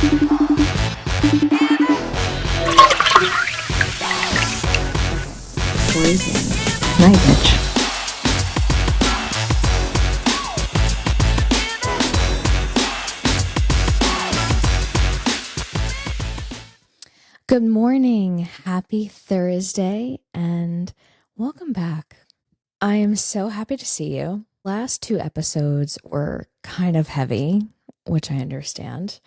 Freezing. Night, bitch. Good morning. Happy Thursday and welcome back. I am so happy to see you. Last two episodes were kind of heavy, which I understand.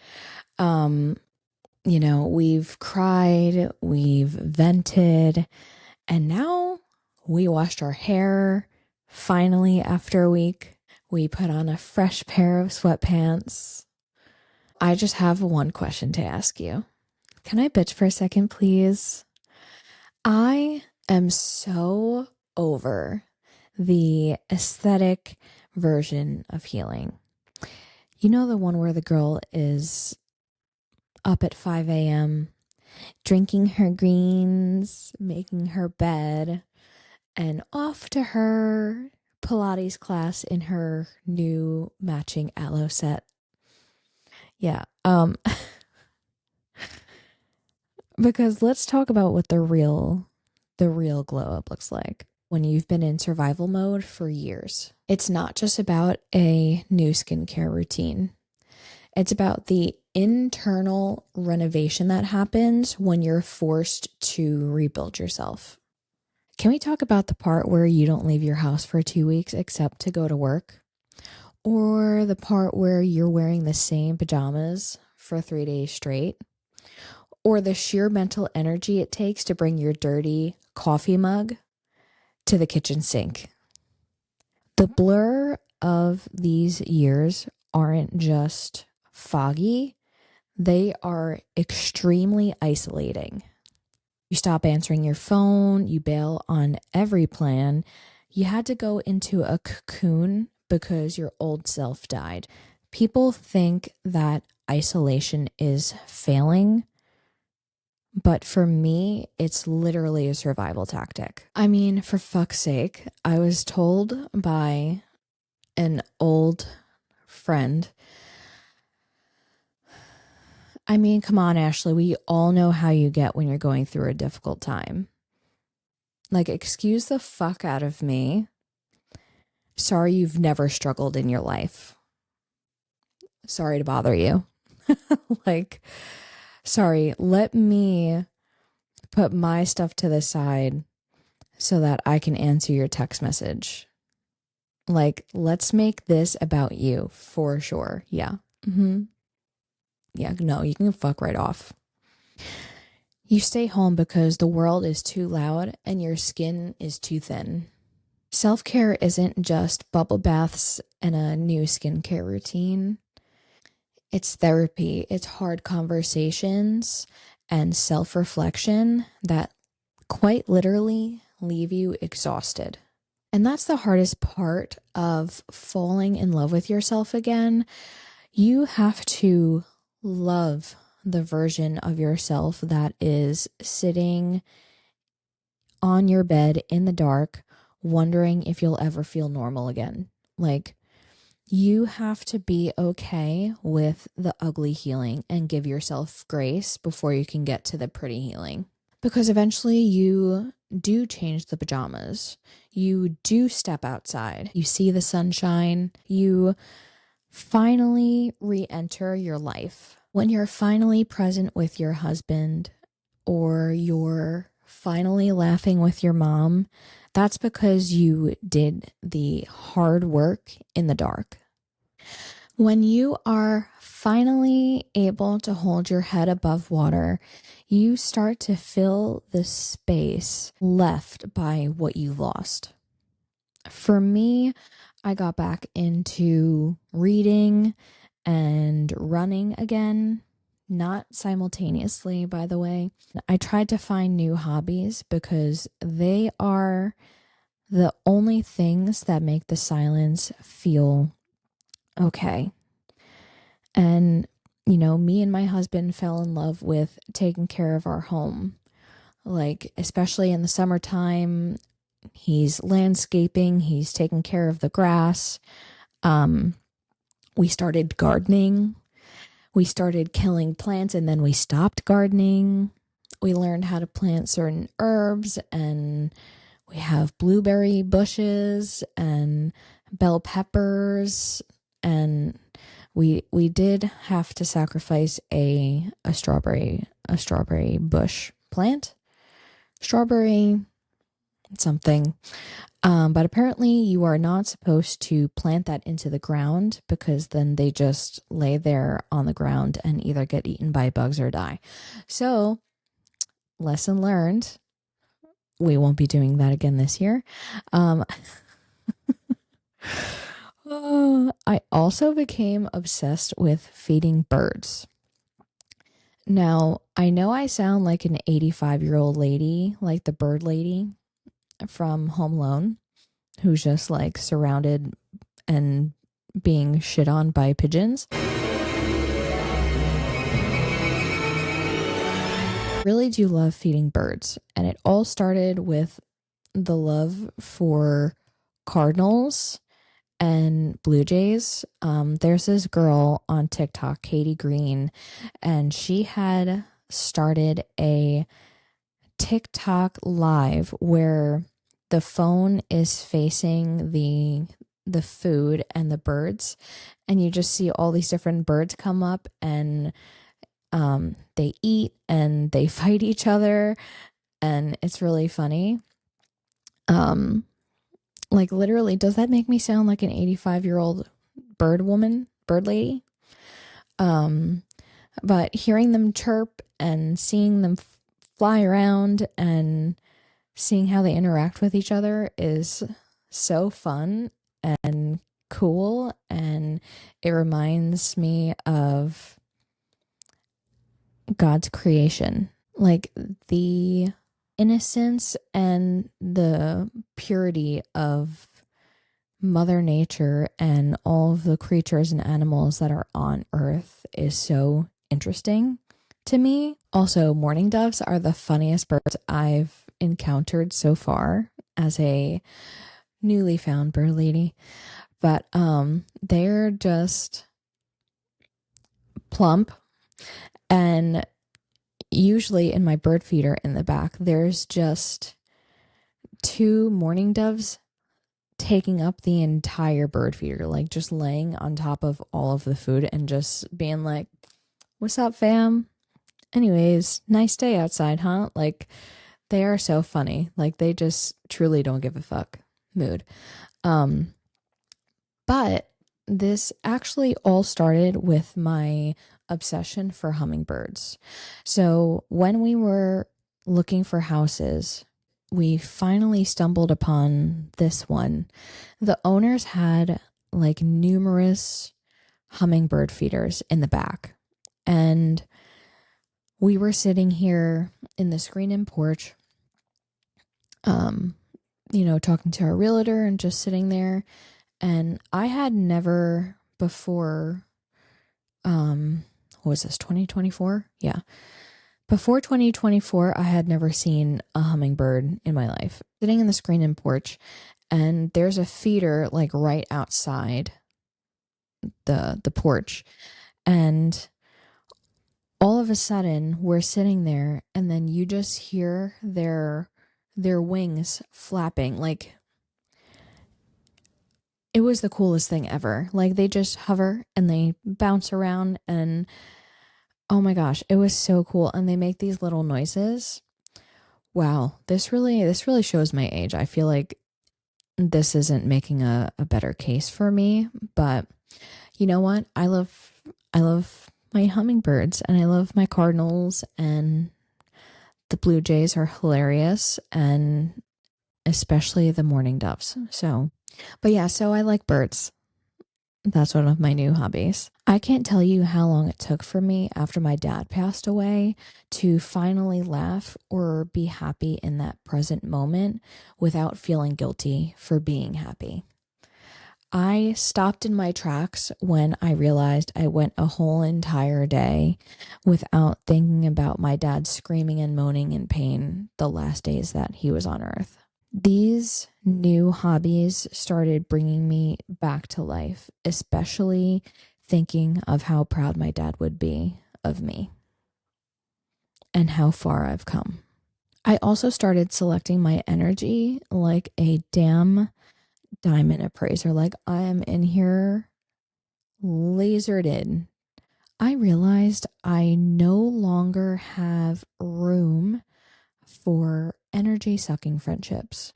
We've cried, we've vented, and now we washed our hair finally after a week. We put on a fresh pair of sweatpants. I just have one question to ask you. Can I bitch for a second, please? I am so over the aesthetic version of healing. You know, the one where the girl is up at 5 a.m., drinking her greens, making her bed, and off to her Pilates class in her new matching aloe set. Yeah, because let's talk about what the real glow up looks like when you've been in survival mode for years. It's not just about a new skincare routine. It's about the internal renovation that happens when you're forced to rebuild yourself. Can we talk about the part where you don't leave your house for 2 weeks except to go to work? Or the part where you're wearing the same pajamas for 3 days straight? Or the sheer mental energy it takes to bring your dirty coffee mug to the kitchen sink? The blur of these years aren't just foggy, they are extremely isolating. You stop answering your phone, you bail on every plan. You had to go into a cocoon because your old self died. People think that isolation is failing, but for me, it's literally a survival tactic. I mean, for fuck's sake, I was told by an old friend, I mean, come on, Ashley, we all know how you get when you're going through a difficult time. Like, excuse the fuck out of me. Sorry you've never struggled in your life. Sorry to bother you. Sorry, let me put my stuff to the side so that I can answer your text message. Let's make this about you for sure. Yeah. Yeah, no, you can fuck right off. You stay home because the world is too loud and your skin is too thin. Self-care isn't just bubble baths and a new skincare routine. It's therapy. It's hard conversations and self-reflection that quite literally leave you exhausted. And that's the hardest part of falling in love with yourself again. You have to love the version of yourself that is sitting on your bed in the dark, wondering if you'll ever feel normal again. You have to be okay with the ugly healing and give yourself grace before you can get to the pretty healing. Because eventually you do change the pajamas. You do step outside. You see the sunshine. You finally re-enter your life. When you're finally present with your husband or you're finally laughing with your mom, that's because you did the hard work in the dark. When you are finally able to hold your head above water, you start to fill the space left by what you lost. For me, I got back into reading and running again, not simultaneously, by the way. I tried to find new hobbies because they are the only things that make the silence feel okay. And, me and my husband fell in love with taking care of our home. Especially in the summertime, he's landscaping, he's taking care of the grass. We started gardening. We started killing plants and then we stopped gardening. We learned how to plant certain herbs, and we have blueberry bushes and bell peppers, and we did have to sacrifice a strawberry bush plant. Strawberry something. But apparently you are not supposed to plant that into the ground, because then they just lay there on the ground and either get eaten by bugs or die. So, lesson learned. We won't be doing that again this year. I also became obsessed with feeding birds. Now, I know I sound like an 85-year-old lady, like the bird lady from Home Alone, who's just like surrounded and being shit on by pigeons. Really do love feeding birds, and it all started with the love for cardinals and blue jays. There's this girl on TikTok, Katie Green, and she had started a TikTok live where the phone is facing the food and the birds, and you just see all these different birds come up, and they eat and they fight each other, and it's really funny. Like literally, does that make me sound like an 85-year-old bird lady? But hearing them chirp and seeing them fly around and seeing how they interact with each other is so fun and cool, and it reminds me of God's creation. Like the innocence and the purity of Mother Nature and all of the creatures and animals that are on Earth is so interesting to me. Also, mourning doves are the funniest birds I've encountered so far as a newly found bird lady. But they're just plump, and usually in my bird feeder in the back, there's just 2 mourning doves taking up the entire bird feeder, like just laying on top of all of the food and just being like, "What's up, fam? Anyways, nice day outside, huh?" Like, they are so funny. Like, they just truly don't give a fuck mood. But this actually all started with my obsession for hummingbirds. So when we were looking for houses, we finally stumbled upon this one. The owners had like numerous hummingbird feeders in the back. And we were sitting here in the screen-in porch, talking to our realtor and just sitting there. And I had never before, what was this, 2024? Yeah. Before 2024, I had never seen a hummingbird in my life. Sitting in the screen-in porch, and there's a feeder like right outside the porch. And all of a sudden, we're sitting there, and then you just hear their wings flapping. Like, it was the coolest thing ever. Like, they just hover and they bounce around, and oh my gosh, it was so cool. And they make these little noises. Wow, this really shows my age. I feel like this isn't making a better case for me, but you know what? I love my hummingbirds, and I love my cardinals, and the blue jays are hilarious, and especially the mourning doves. So, but yeah, so I like birds. That's one of my new hobbies. I can't tell you how long it took for me after my dad passed away to finally laugh or be happy in that present moment without feeling guilty for being happy. I stopped in my tracks when I realized I went a whole entire day without thinking about my dad screaming and moaning in pain the last days that he was on Earth. These new hobbies started bringing me back to life, especially thinking of how proud my dad would be of me and how far I've come. I also started selecting my energy like a damn diamond appraiser. Like I am in here lasered in. I realized I no longer have room for energy sucking friendships,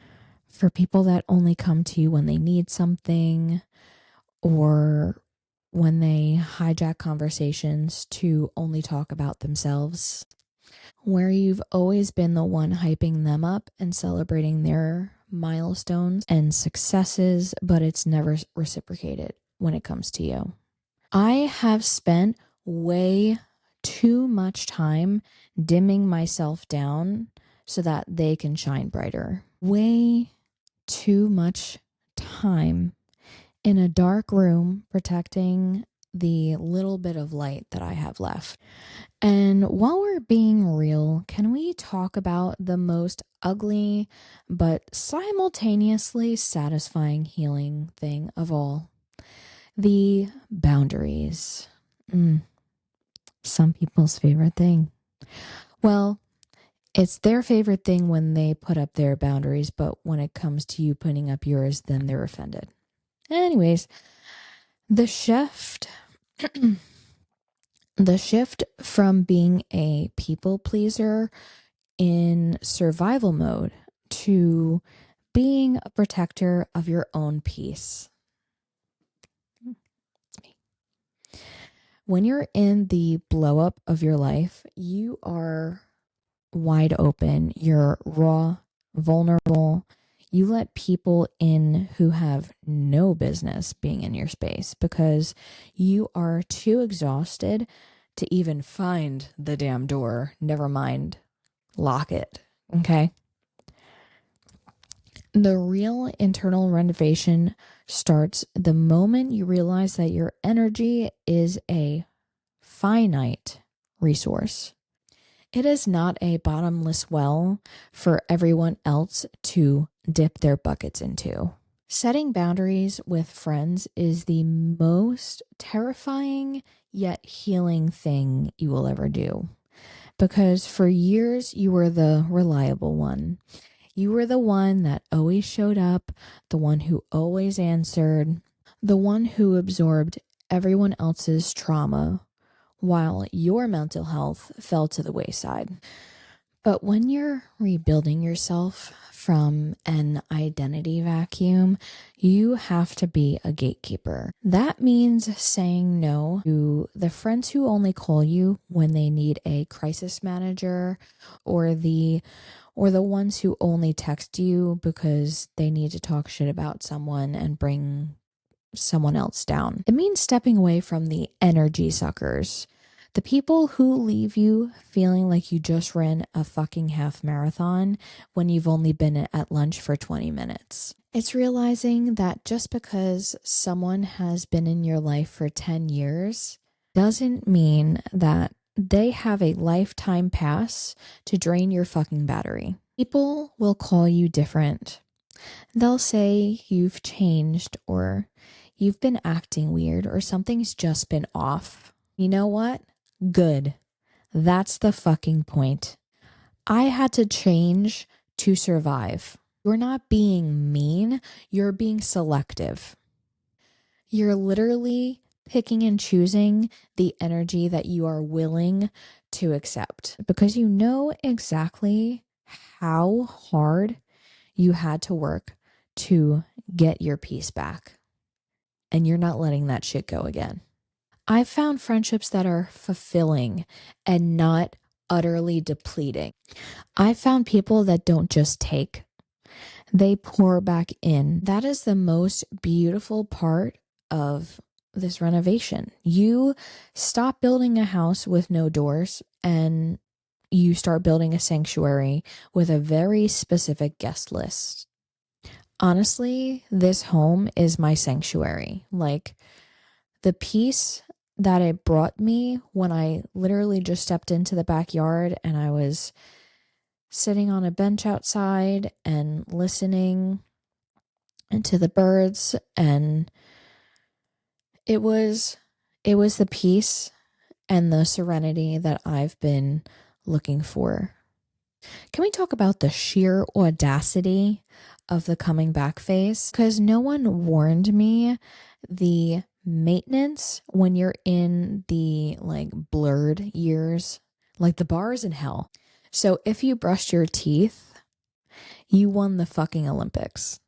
for people that only come to you when they need something or when they hijack conversations to only talk about themselves, where you've always been the one hyping them up and celebrating their milestones and successes, but it's never reciprocated when it comes to you. I have spent way too much time dimming myself down so that they can shine brighter. Way too much time in a dark room protecting the little bit of light that I have left. And while we're being real, can we talk about the most ugly but simultaneously satisfying healing thing of all? The boundaries. Some people's favorite thing. Well, it's their favorite thing when they put up their boundaries, but when it comes to you putting up yours, then they're offended. Anyways, the shift from being a people pleaser in survival mode to being a protector of your own peace. It's me. When you're in the blow up of your life, you are wide open, you're raw, vulnerable. You let people in who have no business being in your space because you are too exhausted to even find the damn door. Never mind, lock it. Okay. The real internal renovation starts the moment you realize that your energy is a finite resource. It is not a bottomless well for everyone else to dip their buckets into. Setting boundaries with friends is the most terrifying yet healing thing you will ever do. Because for years, you were the reliable one. You were the one that always showed up, the one who always answered, the one who absorbed everyone else's trauma while your mental health fell to the wayside. But when you're rebuilding yourself from an identity vacuum, you have to be a gatekeeper. That means saying no to the friends who only call you when they need a crisis manager, or the ones who only text you because they need to talk shit about someone and bring someone else down. It means stepping away from the energy suckers. The people who leave you feeling like you just ran a fucking half marathon when you've only been at lunch for 20 minutes. It's realizing that just because someone has been in your life for 10 years doesn't mean that they have a lifetime pass to drain your fucking battery. People will call you different. They'll say you've changed, or you've been acting weird, or something's just been off. You know what? Good. That's the fucking point. I had to change to survive. You're not being mean, you're being selective. You're literally picking and choosing the energy that you are willing to accept because you know exactly how hard you had to work to get your peace back. And you're not letting that shit go again. I've found friendships that are fulfilling and not utterly depleting. I've found people that don't just take, they pour back in. That is the most beautiful part of this renovation. You stop building a house with no doors and you start building a sanctuary with a very specific guest list. Honestly, this home is my sanctuary. Like, the peace that it brought me when I literally just stepped into the backyard and I was sitting on a bench outside and listening to the birds, and it was It was the peace and the serenity that I've been looking for. Can we talk about the sheer audacity of the coming back phase? Because no one warned me the maintenance when you're in the like blurred years, like the bar is in hell. So if you brushed your teeth, you won the fucking Olympics.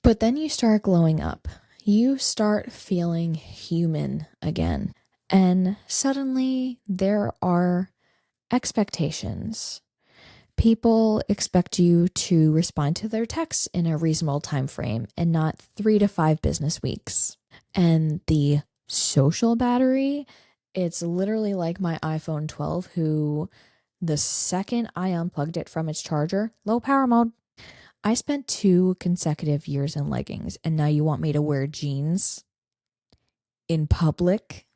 But then you start glowing up. You start feeling human again. And suddenly there are expectations. People expect you to respond to their texts in a reasonable time frame and not 3 to 5 business weeks. And the social battery, it's literally like my iPhone 12, who the second I unplugged it from its charger, low power mode. I spent 2 consecutive years in leggings, and now you want me to wear jeans in public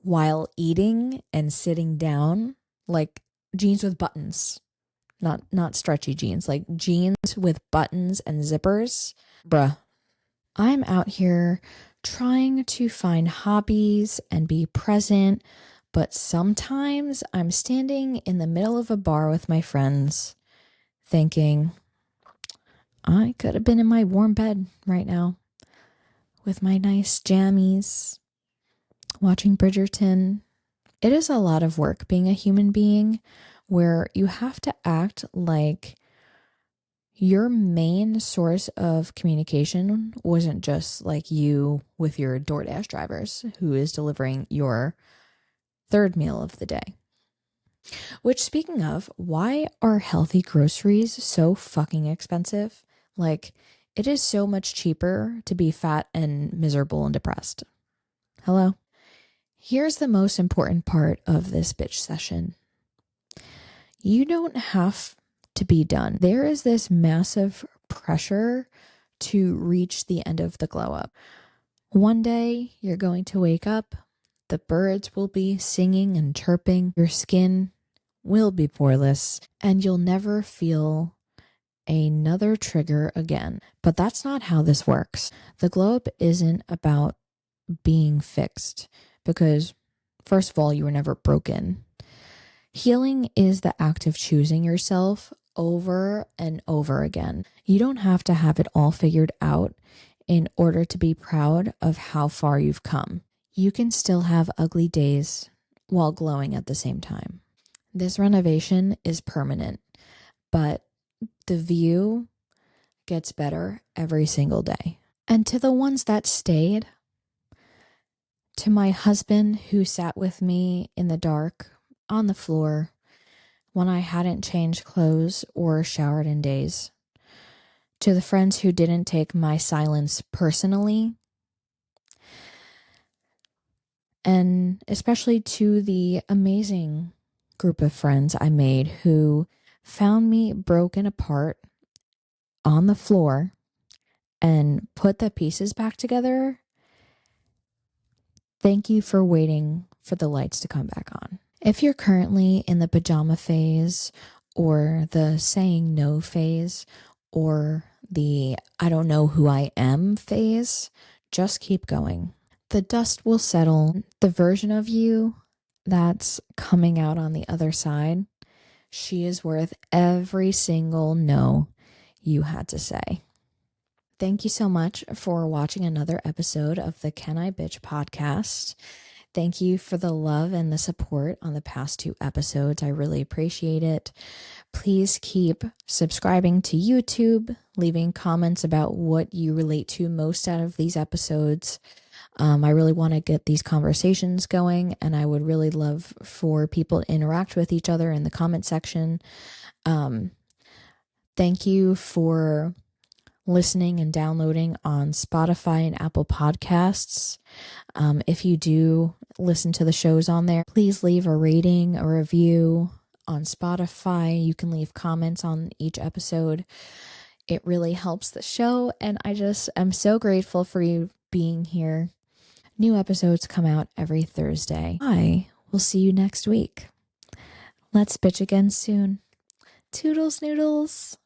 while eating and sitting down, like jeans with buttons, not stretchy jeans, like jeans with buttons and zippers. Bruh. I'm out here trying to find hobbies and be present, but sometimes I'm standing in the middle of a bar with my friends thinking, I could have been in my warm bed right now with my nice jammies, watching Bridgerton. It is a lot of work being a human being where you have to act like your main source of communication wasn't just like you with your DoorDash drivers who is delivering your third meal of the day. Which, speaking of, why are healthy groceries so fucking expensive? Like, it is so much cheaper to be fat and miserable and depressed. Hello? Here's the most important part of this bitch session. You don't have to be done. There is this massive pressure to reach the end of the glow up. One day you're going to wake up, the birds will be singing and chirping, your skin will be poreless, and you'll never feel another trigger again. But that's not how this works. The glow up isn't about being fixed because, first of all, you were never broken. Healing is the act of choosing yourself over and over again. You don't have to have it all figured out in order to be proud of how far you've come. You can still have ugly days while glowing at the same time. This renovation is permanent, but the view gets better every single day. And to the ones that stayed, to my husband who sat with me in the dark on the floor when I hadn't changed clothes or showered in days, to the friends who didn't take my silence personally, and especially to the amazing group of friends I made who found me broken apart on the floor and put the pieces back together. Thank you for waiting for the lights to come back on. If you're currently in the pajama phase or the saying no phase or the I don't know who I am phase, just keep going. The dust will settle. The version of you that's coming out on the other side, she is worth every single no you had to say. Thank you so much for watching another episode of the Can I Bitch podcast. Thank you for the love and the support on the past 2 episodes. I really appreciate it. Please keep subscribing to YouTube, leaving comments about what you relate to most out of these episodes. I really want to get these conversations going, and I would really love for people to interact with each other in the comment section. Thank you for listening and downloading on Spotify and Apple Podcasts. If you do listen to the shows on there, please leave a rating, a review. On Spotify, you can leave comments on each episode. It really helps the show, and I just am so grateful for you being here. New episodes come out every Thursday. I will see you next week. Let's bitch again soon. Toodles noodles.